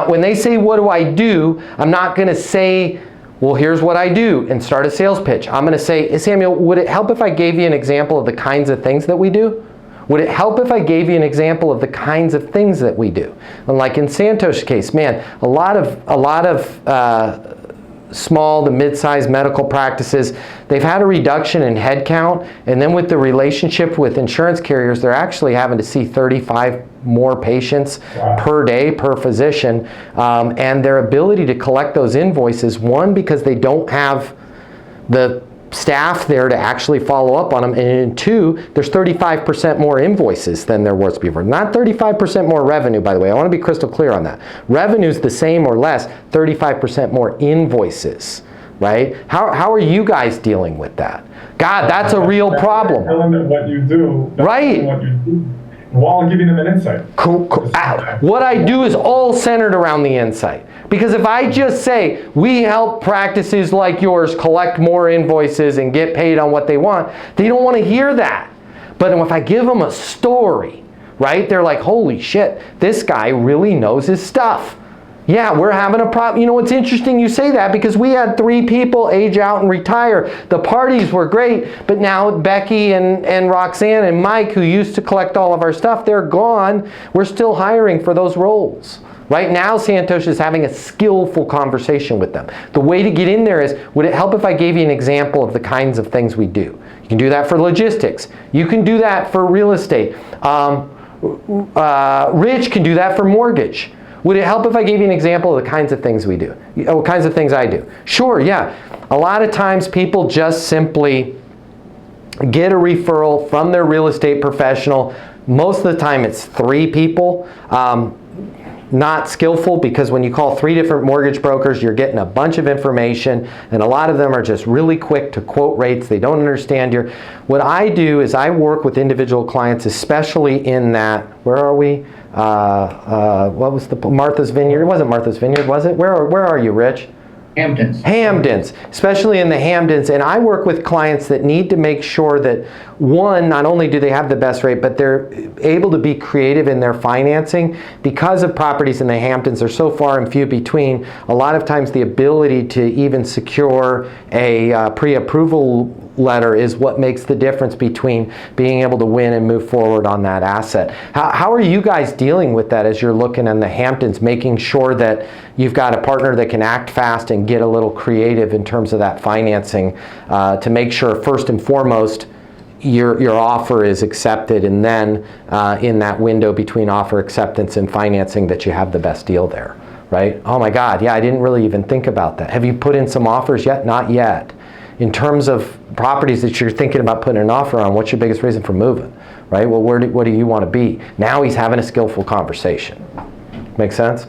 When they say, what do I do? I'm not going to say, well, here's what I do and start a sales pitch. I'm going to say, Samuel, would it help if I gave you an example of the kinds of things that we do? Would it help if I gave you an example of the kinds of things that we do? And like in Santosh's case, man, a lot of small to mid-sized medical practices, they've had a reduction in headcount, and then with the relationship with insurance carriers, they're actually having to see 35 more patients per day per physician, and their ability to collect those invoices, one, because they don't have the staff there to actually follow up on them, and two, there's 35% more invoices than there was before. Not 35% more revenue, by the way. I want to be crystal clear on that. Revenue's the same or less, 35% more invoices, right? How are you guys dealing with that? God, that's a real problem. Tell them what you do. Right. What you do, while giving them an insight. Cool. What I do is all centered around the insight. Because if I just say, we help practices like yours collect more invoices and get paid on what they want, they don't want to hear that. But if I give them a story, right, they're like, holy shit, this guy really knows his stuff. Yeah, we're having a problem. You know, it's interesting you say that, because we had 3 people age out and retire. The parties were great, but now Becky and Roxanne and Mike, who used to collect all of our stuff, they're gone. We're still hiring for those roles. Right now, Santosh is having a skillful conversation with them. The way to get in there is, would it help if I gave you an example of the kinds of things we do? You can do that for logistics. You can do that for real estate. Rich can do that for mortgage. Would it help if I gave you an example of the kinds of things we do? What kinds of things I do? Sure, yeah. A lot of times people just simply get a referral from their real estate professional. Most of the time it's 3 people. Not skillful, because when you call 3 different mortgage brokers, you're getting a bunch of information, and a lot of them are just really quick to quote rates. They don't understand what I do is I work with individual clients, especially in that, where are we? What was the, Martha's Vineyard? It wasn't Martha's Vineyard, was it? Where are you, Rich? Hamptons. Hamptons, especially in the Hamptons. And I work with clients that need to make sure that, one, not only do they have the best rate, but they're able to be creative in their financing. Because of properties in the Hamptons are so far and few between, a lot of times the ability to even secure a pre-approval letter is what makes the difference between being able to win and move forward on that asset. How are you guys dealing with that as you're looking in the Hamptons, making sure that you've got a partner that can act fast and get a little creative in terms of that financing to make sure, first and foremost, your offer is accepted, and then in that window between offer acceptance and financing, that you have the best deal there, right? Oh my God, yeah, I didn't really even think about that. Have you put in some offers yet? Not yet. In terms of properties that you're thinking about putting an offer on, what's your biggest reason for moving, right? Well, what do you want to be? Now he's having a skillful conversation. Make sense?